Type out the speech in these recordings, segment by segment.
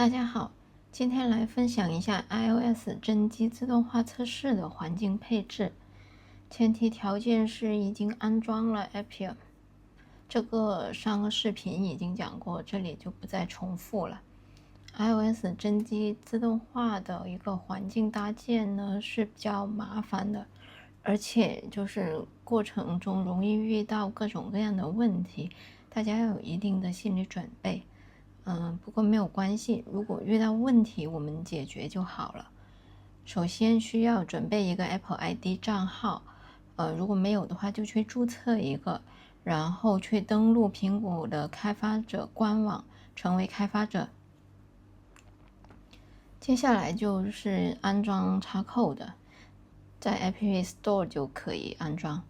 大家好，今天来分享一下 iOS 真机自动化测试的环境配置。前提条件是已经安装了 Appium， 这个上个视频已经讲过，这里就不再重复了。iOS 真机自动化的一个环境搭建呢是比较麻烦的，而且就是过程中容易遇到各种各样的问题，大家要有一定的心理准备。不过没有关系，如果遇到问题我们解决就好了。首先需要准备一个 Apple ID 账号，如果没有的话就去注册一个，然后去登录苹果的开发者官网，成为开发者。接下来就是安装Xcode，在 App Store 就可以安装，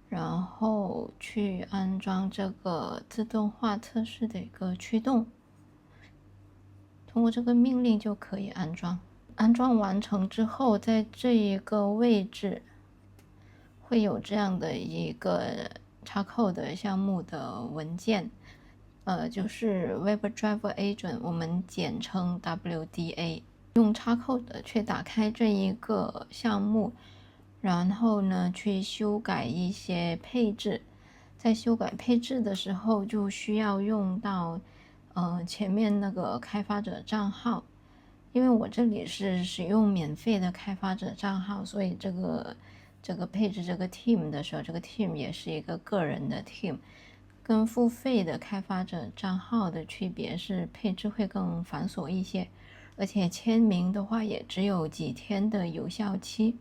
然后去安装这个自动化测试的一个驱动。通过这个命令就可以安装。安装完成之后，在这一个位置会有这样的一个 Xcode 项目的文件，就是 WebDriver Agent， 我们简称 WDA。用 Xcode 去打开这一个项目，然后呢去修改一些配置。在修改配置的时候，就需要用到前面那个开发者账号。因为我这里是使用免费的开发者账号，所以这个配置这个 team 的时候，这个 team 也是一个个人的 team。跟付费的开发者账号的区别是配置会更繁琐一些，而且签名的话也只有几天的有效期。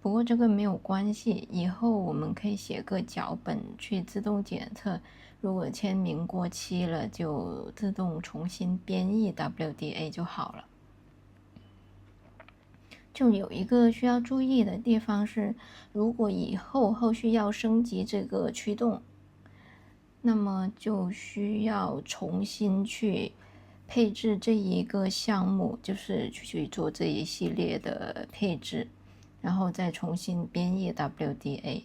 不过这个没有关系，以后我们可以写个脚本去自动检测，如果签名过期了就自动重新编译 WDA 就好了。就有一个需要注意的地方是，如果以后后续要升级这个驱动，那么就需要重新去配置这一个项目，就是去做这一系列的配置，然后再重新编译 WDA。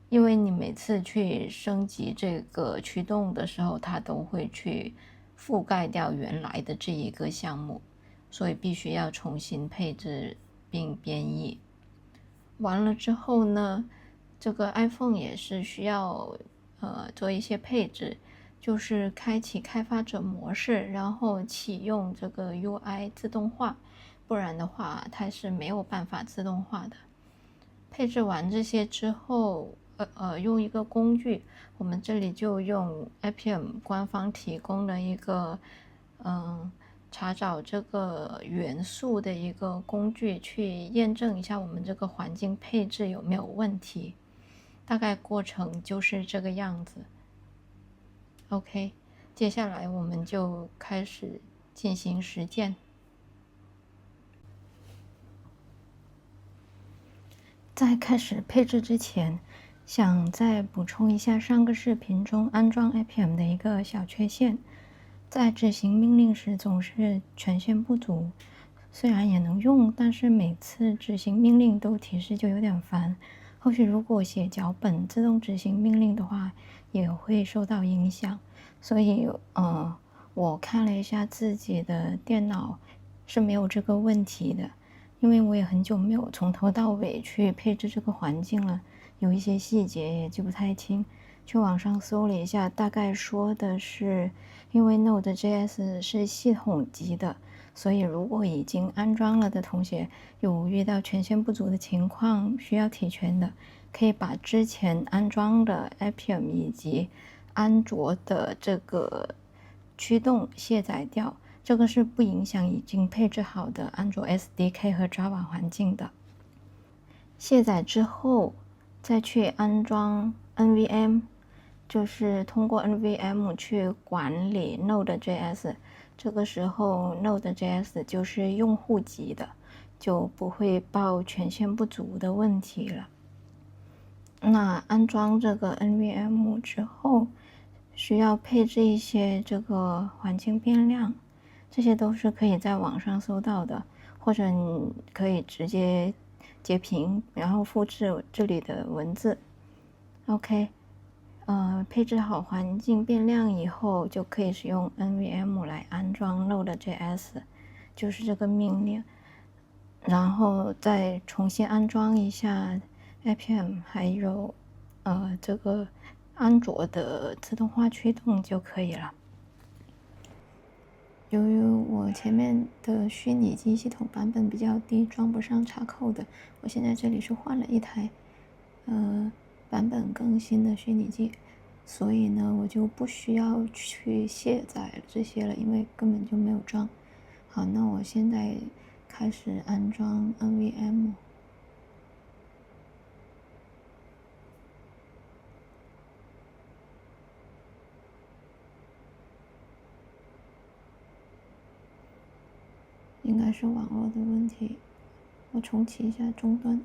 因为你每次去升级这个驱动的时候，它都会去覆盖掉原来的这一个项目，所以必须要重新配置并编译。完了之后呢，这个 iPhone 也是需要做一些配置，就是开启开发者模式，然后启用这个 UI 自动化，不然的话它是没有办法自动化的。配置完这些之后，用一个工具，我们这里就用 Appium 官方提供的一个查找这个元素的一个工具，去验证一下我们这个环境配置有没有问题。大概过程就是这个样子。OK， 接下来我们就开始进行实践。在开始配置之前，想再补充一下上个视频中安装 Appium 的一个小缺陷。在执行命令时总是权限不足，虽然也能用，但是每次执行命令都提示就有点烦。后续如果写脚本自动执行命令的话，也会受到影响。所以我看了一下自己的电脑是没有这个问题的。因为我也很久没有从头到尾去配置这个环境了，有一些细节也记不太清。去网上搜了一下，大概说的是，因为 Node.js 是系统级的，所以如果已经安装了的同学有遇到权限不足的情况需要提权的，可以把之前安装的 Appium 以及安卓的这个驱动卸载掉。这个是不影响已经配置好的安卓 SDK 和 Java 环境的。卸载之后，再去安装 NVM， 就是通过 NVM 去管理 Node.js。这个时候 Node.js 就是用户级的，就不会报权限不足的问题了。那安装这个 NVM 之后，需要配置一些这个环境变量。这些都是可以在网上搜到的，或者你可以直接截屏，然后复制这里的文字。OK，配置好环境变量以后，就可以使用 nvm 来安装 Node.js， 就是这个命令，然后再重新安装一下 APM， 还有这个安卓的自动化驱动就可以了。由于我前面的虚拟机系统版本比较低，装不上插扣的，我现在这里是换了一台版本更新的虚拟机，所以呢我就不需要去卸载这些了，因为根本就没有装。好，那我现在开始安装 NVM。应该是网络的问题，我重启一下终端。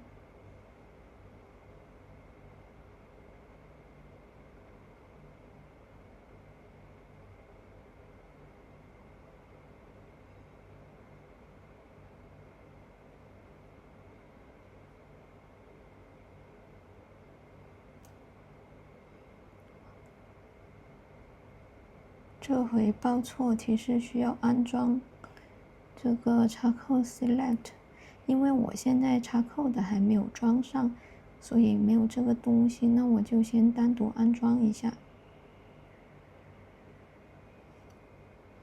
这回报错提示需要安装这个插扣 select， 因为我现在插扣的还没有装上，所以没有这个东西，那我就先单独安装一下。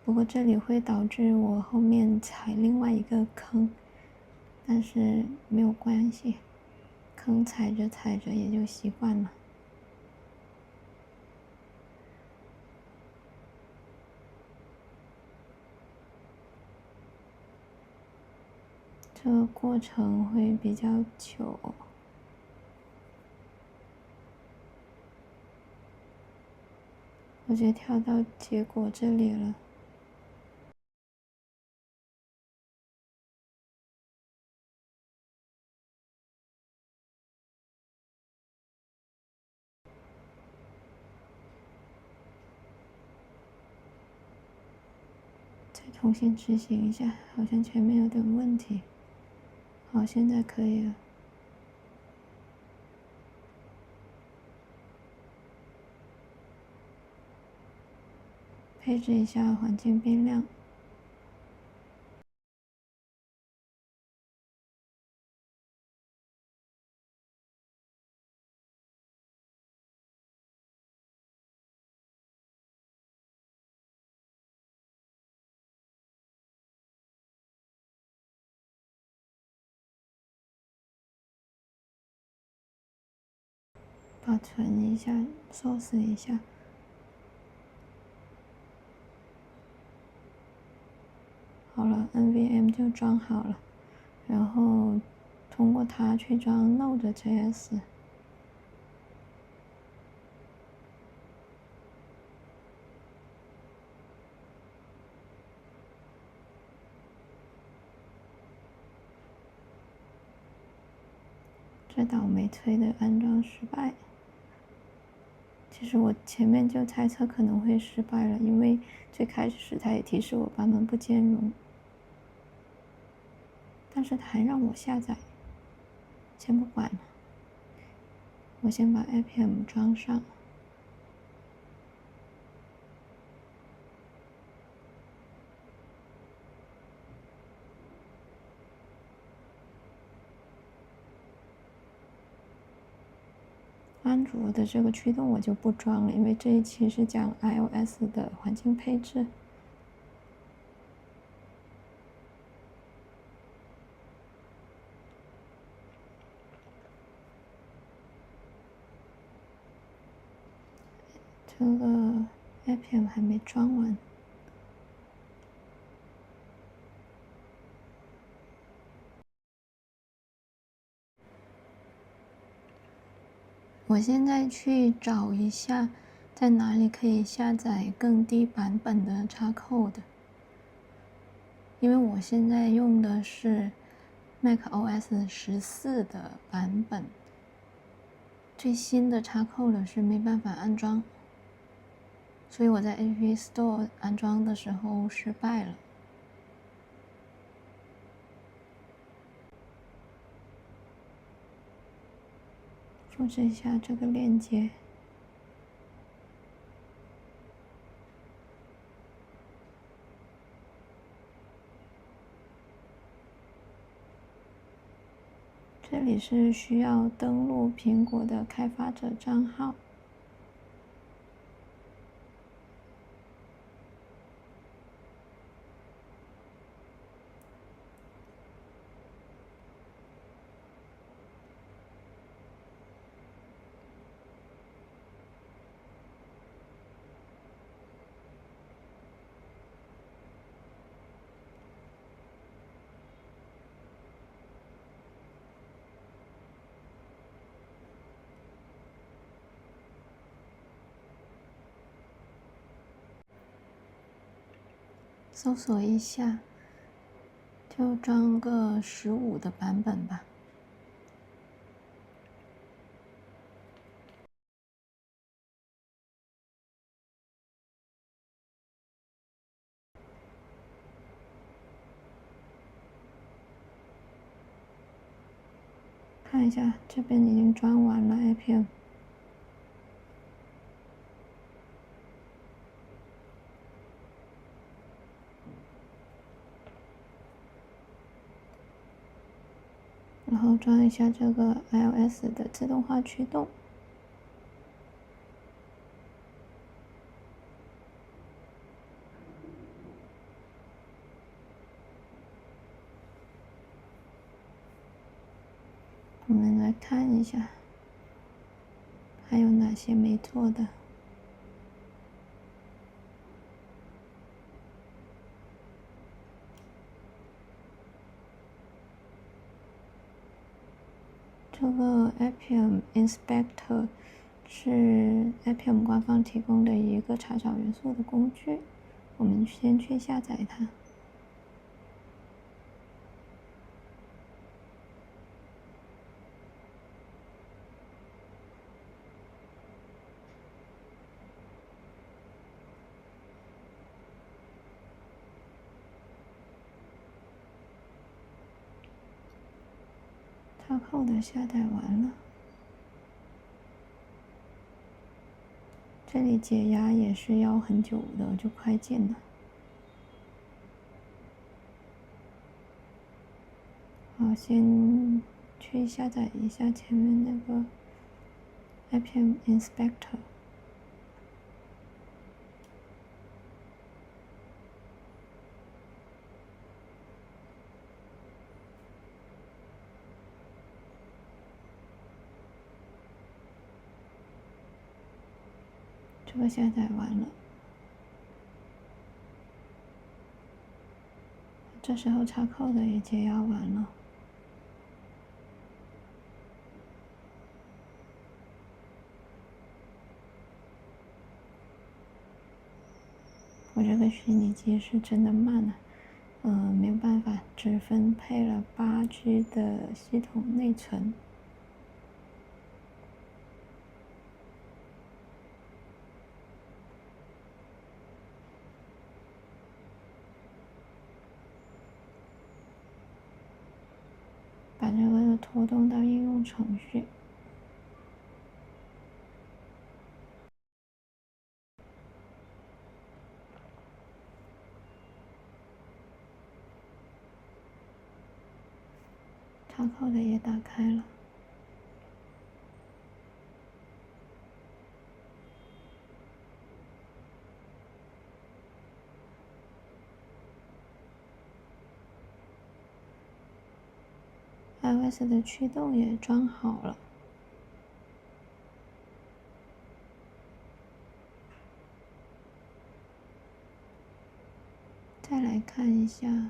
不过这里会导致我后面踩另外一个坑，但是没有关系，坑踩着踩着也就习惯了。这个过程会比较久。我就跳到结果这里了。再重新执行一下，好像前面有点问题。好，现在可以了。配置一下环境变量。保存一下，source一下。好了 ，NVM 就装好了，然后通过它去装 Node.js。这倒霉催的安装失败。其实我前面就猜测可能会失败了，因为最开始它也提示我版本不兼容，但是它还让我下载。先不管了，我先把 APM 装上。安卓的这个驱动我就不装了，因为这一期是讲 iOS 的环境配置。这个 APM 还没装完。我现在去找一下，在哪里可以下载更低版本的插扣的。因为我现在用的是 macOS 14的版本，最新的插扣了是没办法安装，所以我在 App Store 安装的时候失败了。复制一下这个链接。这里是需要登录苹果的开发者账号。搜索一下，就装个15的版本吧。看一下，这边已经装完了 APM。然后装一下这个 iOS 的自动化驱动。我们来看一下，还有哪些没做的。这个 APM Inspector 是 APM 官方提供的一个查找元素的工具，我们先去下载它。它后的下载完了，这里解压也是要很久的，就快进了。好，先去下载一下前面那个 APM Inspector。这个下载完了，这时候插扣的也解压完了。我这个虚拟机是真的慢啊，没有办法，只分配了8G 的系统内存。把这个拖动到应用程序。插扣的也打开了。iOS 的驱动也装好了。再来看一下，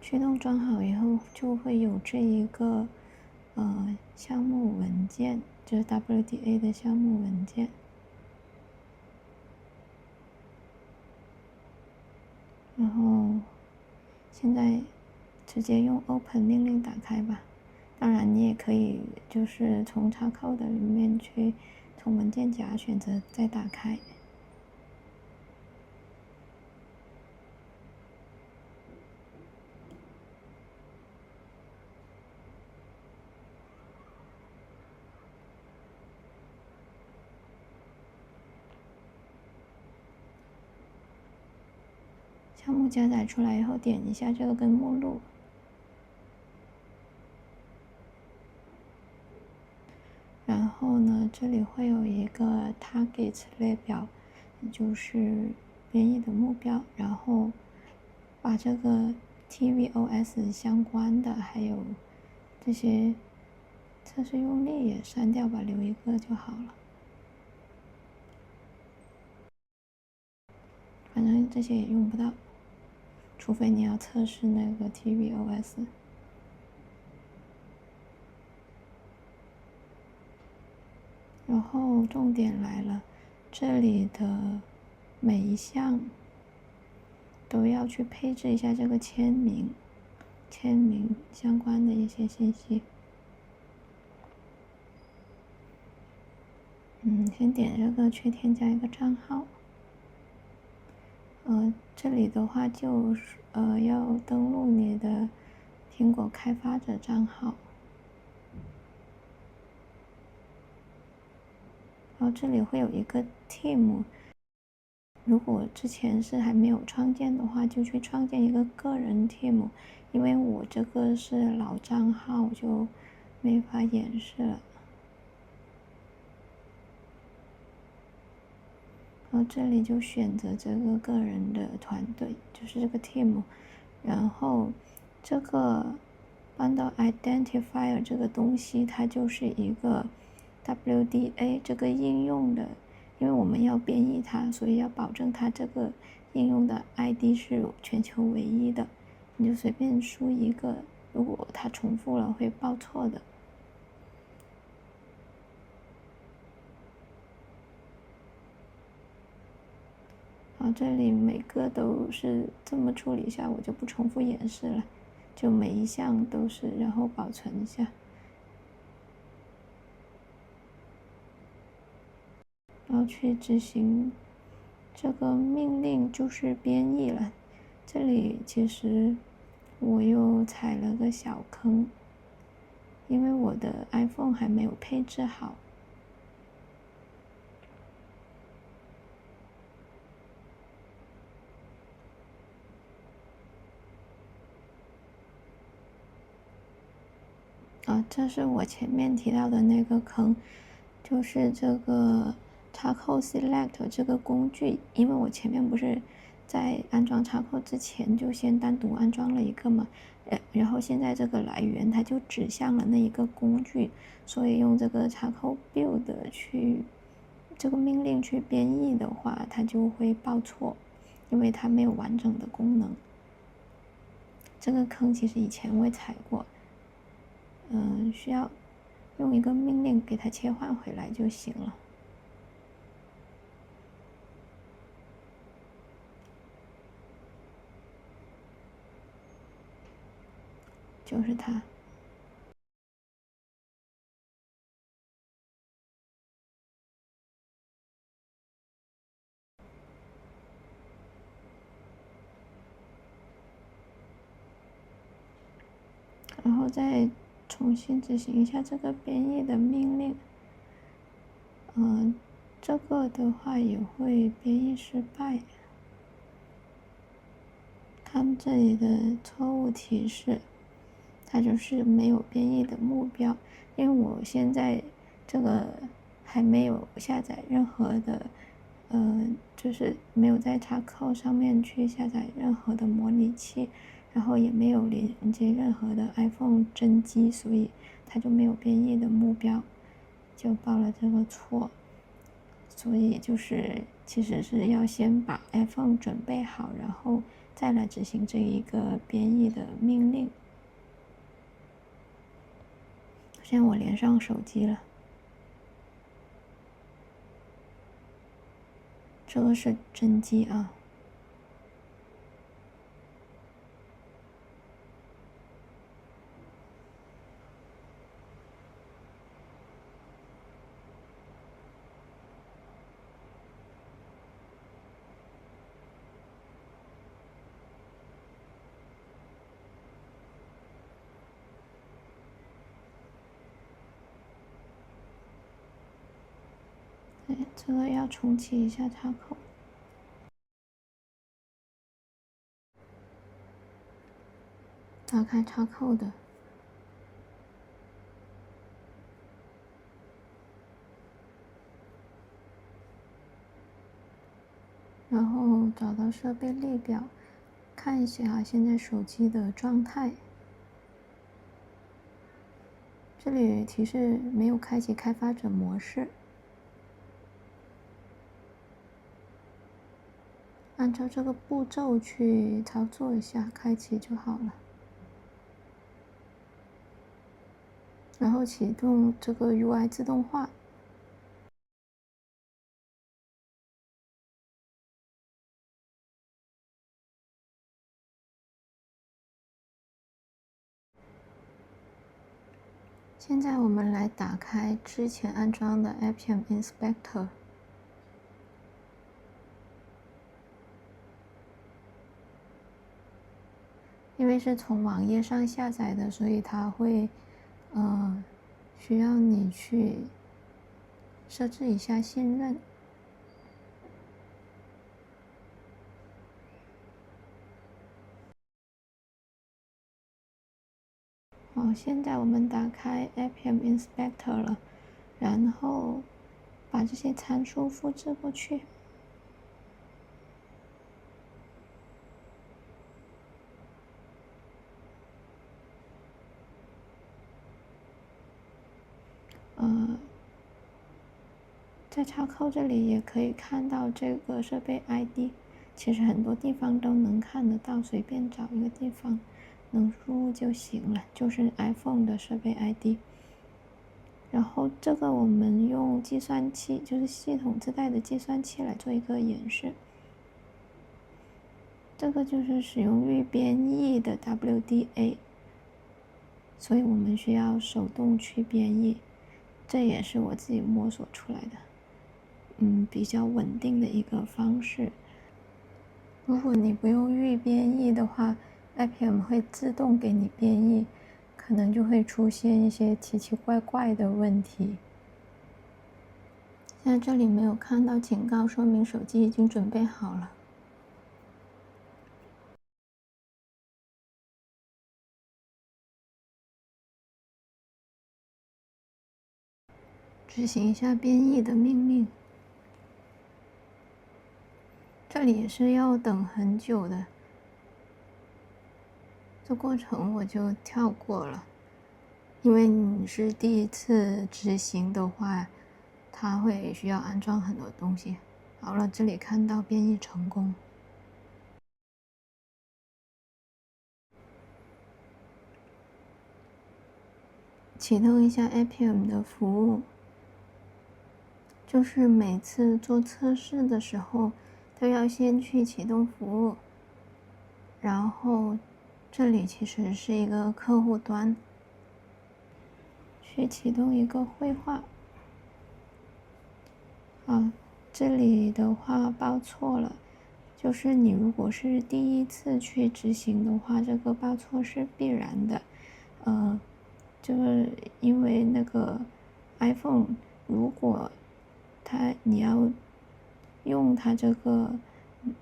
驱动装好以后就会有这一个项目文件，就是 WDA 的项目文件。然后现在直接用 Open 命令打开吧。当然，你也可以就是从插扣的里面去从文件夹选择再打开。项目加载出来以后，点一下这个根目录，这里会有一个 target 列表，就是编译的目标，然后把这个 tvOS 相关的还有这些测试用例也删掉吧，留一个就好了。反正这些也用不到，除非你要测试那个 tvOS。然后重点来了，这里的每一项都要去配置一下这个签名相关的一些信息。先点这个去添加一个账号。这里的话就是要登录你的苹果开发者账号。然后这里会有一个 team， 如果之前是还没有创建的话，就去创建一个个人 team， 因为我这个是老账号，就没法演示了。然后这里就选择这个个人的团队，就是这个 team， 然后这个 bundle identifier 这个东西，它就是一个 WDA 这个应用的，因为我们要编译它，所以要保证它这个应用的 ID 是全球唯一的。你就随便输一个，如果它重复了会报错的。这里每个都是这么处理一下，我就不重复演示了，就每一项都是，然后保存一下。然后去执行这个命令，就是编译了。这里其实我又踩了个小坑，因为我的 iPhone 还没有配置好。这是我前面提到的那个坑，就是这个 Charcoal Select 这个工具，因为我前面不是在安装 Charcoal 之前就先单独安装了一个嘛，然后现在这个来源它就指向了那一个工具，所以用这个 Charcoal Build 去这个命令去编译的话，它就会报错，因为它没有完整的功能。这个坑其实以前我也踩过。需要用一个命令给它切换回来就行了。就是它。然后再重新执行一下这个编译的命令。这个的话也会编译失败。看这里的错误提示，它就是没有编译的目标，因为我现在这个还没有下载任何的，就是没有在Charcoal上面去下载任何的模拟器，然后也没有连接任何的 iPhone 真机，所以它就没有编译的目标，就报了这个错。所以就是其实是要先把 iPhone 准备好，然后再来执行这一个编译的命令。现在我连上手机了，这个是真机啊。这个要重启一下Charcoal。打开Charcoal的。然后找到设备列表，看一下现在手机的状态。这里提示没有开启开发者模式，按照这个步骤去操作一下，开启就好了。然后启动这个 UI 自动化。现在我们来打开之前安装的 Appium Inspector。因为是从网页上下载的，所以它会需要你去设置一下信任。好，现在我们打开 Appium Inspector 了，然后把这些参数复制过去。在插扣这里也可以看到这个设备 ID， 其实很多地方都能看得到，随便找一个地方能输入就行了，就是 iPhone 的设备 ID。然后这个我们用计算器，就是系统自带的计算器来做一个演示。这个就是使用预编译的 WDA， 所以我们需要手动去编译，这也是我自己摸索出来的。比较稳定的一个方式。如果你不用预编译的话 ，Appium 会自动给你编译，可能就会出现一些奇奇怪怪的问题。现在这里没有看到警告，说明手机已经准备好了。执行一下编译的命令。这里也是要等很久的，这过程我就跳过了，因为你是第一次执行的话，它会需要安装很多东西。好了，这里看到编译成功。启动一下 Appium 的服务，就是每次做测试的时候都要先去启动服务，然后这里其实是一个客户端，去启动一个绘画。这里的话报错了，就是你如果是第一次去执行的话，这个报错是必然的。就是因为那个 iPhone 如果你要用它这个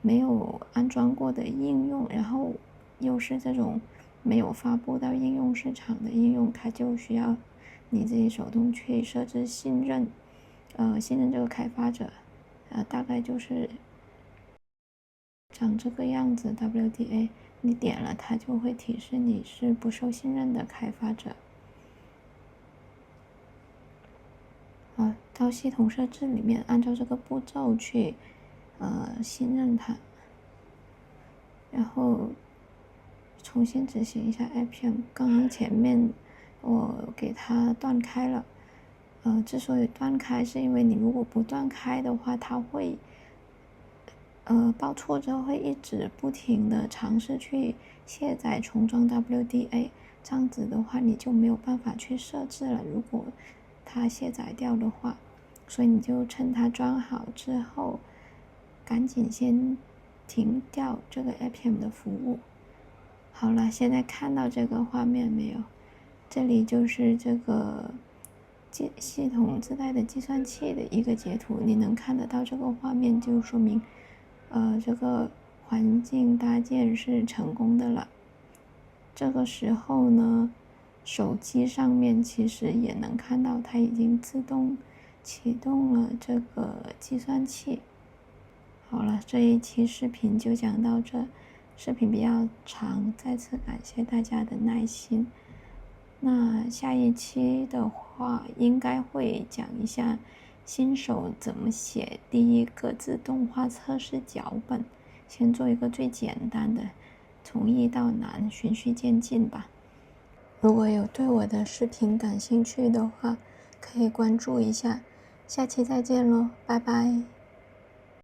没有安装过的应用，然后又是这种没有发布到应用市场的应用，它就需要你自己手动去设置信任这个开发者，大概就是长这个样子 WDA， 你点了它就会提示你是不受信任的开发者。到系统设置里面，按照这个步骤去信任它，然后重新执行一下 Appium。刚刚前面我给它断开了，之所以断开，是因为你如果不断开的话，它会报错之后会一直不停的尝试去卸载重装 WDA， 这样子的话你就没有办法去设置了。如果它卸载掉的话，所以你就趁它装好之后，赶紧先停掉这个 Appium 的服务。好了，现在看到这个画面没有？这里就是这个系统自带的计算器的一个截图，你能看得到这个画面，就说明这个环境搭建是成功的了。这个时候呢，手机上面其实也能看到它已经自动启动了这个计算器。好了，这一期视频就讲到这，视频比较长，再次感谢大家的耐心。那下一期的话，应该会讲一下新手怎么写第一个自动化测试脚本，先做一个最简单的，从易到难，循序渐进吧。如果有对我的视频感兴趣的话，可以关注一下。下期再见喽，拜拜。